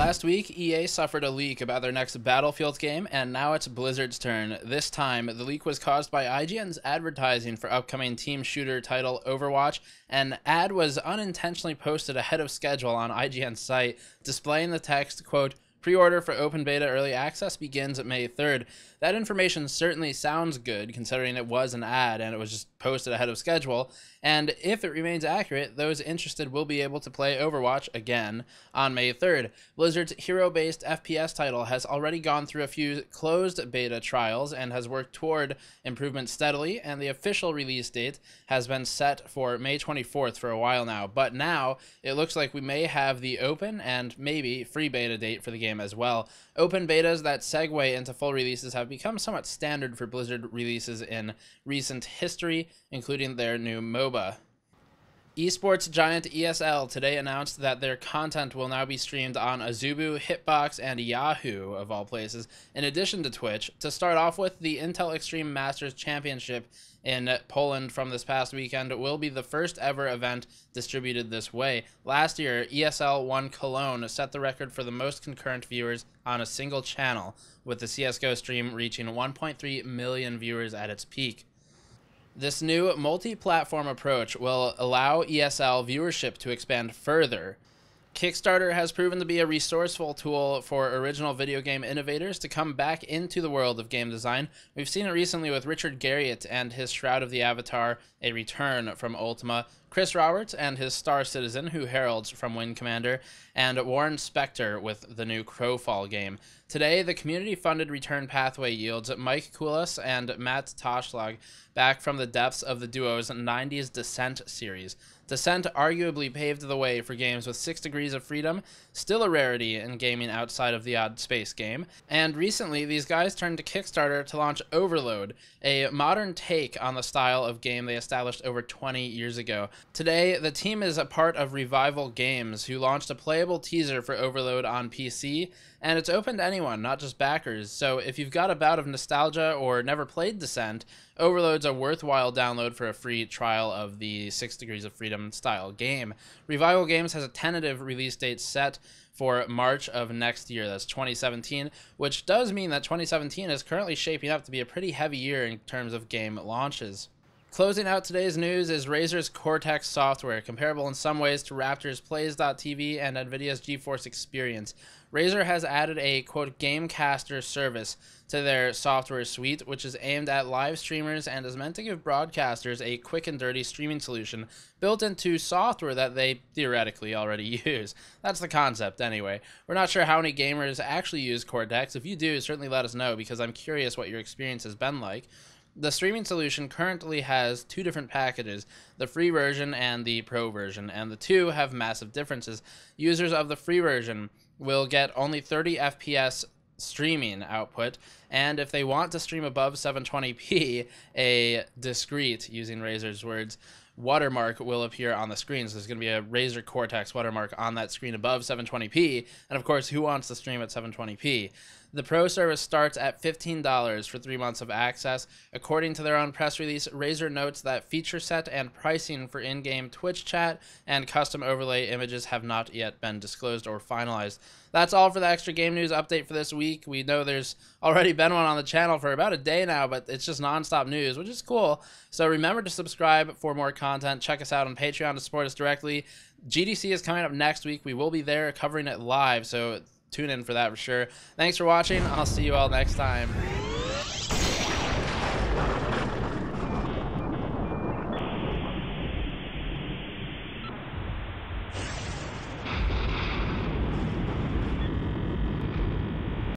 Last week, EA suffered a leak about their next Battlefield game, and now it's Blizzard's turn. This time, the leak was caused by IGN's advertising for upcoming team shooter title Overwatch. An ad was unintentionally posted ahead of schedule on IGN's site, displaying the text, quote, "Pre-order for open beta early access begins May 3rd. That information certainly sounds good, considering it was an ad and it was just posted ahead of schedule. And if it remains accurate, those interested will be able to play Overwatch again on May 3rd. Blizzard's hero-based FPS title has already gone through a few closed beta trials and has worked toward improvement steadily, and the official release date has been set for May 24th for a while now. But now, it looks like we may have the open and maybe free beta date for the game as well. Open betas that segue into full releases have become somewhat standard for Blizzard releases in recent history, including their new MOBA. Esports giant ESL today announced that their content will now be streamed on Azubu, Hitbox, and Yahoo, of all places, in addition to Twitch. To start off with, the Intel Extreme Masters Championship in Poland from this past weekend will be the first ever event distributed this way. Last year, ESL 1 Cologne set the record for the most concurrent viewers on a single channel, with the CSGO stream reaching 1.3 million viewers at its peak. This new multi-platform approach will allow ESL viewership to expand further. Kickstarter has proven to be a resourceful tool for original video game innovators to come back into the world of game design. We've seen it recently with Richard Garriott and his Shroud of the Avatar, A Return from Ultima, Chris Roberts and his Star Citizen, who heralds from Wing Commander, and Warren Spector with the new Crowfall game. Today, the community-funded Return Pathway yields Mike Koulas and Matt Toshlag back from the depths of the duo's 90s Descent series. Descent arguably paved the way for games with 6 degrees of freedom, still a rarity in gaming outside of the odd space game. And recently, these guys turned to Kickstarter to launch Overload, a modern take on the style of game they established over 20 years ago. Today, the team is a part of Revival Games, who launched a playable teaser for Overload on PC, and it's open to anyone, not just backers. So if you've got a bout of nostalgia or never played Descent, Overload's a worthwhile download for a free trial of the 6 Degrees of Freedom style game. Revival Games has a tentative release date set for March of next year, that's 2017, which does mean that 2017 is currently shaping up to be a pretty heavy year in terms of game launches. Closing out today's news is Razer's Cortex software, comparable in some ways to Raptor's Plays.tv and NVIDIA's GeForce Experience. Razer has added a, quote, Gamecaster service to their software suite, which is aimed at live streamers and is meant to give broadcasters a quick and dirty streaming solution built into software that they theoretically already use. That's the concept anyway. We're not sure how many gamers actually use Cortex. If you do, certainly let us know, because I'm curious what your experience has been like. The streaming solution currently has 2 different packages, the free version and the pro version, and the two have massive differences. Users of the free version will get only 30 FPS streaming output, and if they want to stream above 720p, a discrete, using Razer's words, watermark will appear on the screen. So there's going to be a Razer Cortex watermark on that screen above 720p, and of course, who wants to stream at 720p? The Pro service starts at $15 for 3 months of access. According to their own press release, Razer notes that feature set and pricing for in-game Twitch chat and custom overlay images have not yet been disclosed or finalized. That's all for the extra game news update for this week. We know there's already been one on the channel for about a day now, but it's just non-stop news, which is cool. So remember to subscribe for more content. Check us out on Patreon to support us directly. GDC is coming up next week. We will be there covering it live, so tune in for that for sure. Thanks for watching. I'll see you all next time.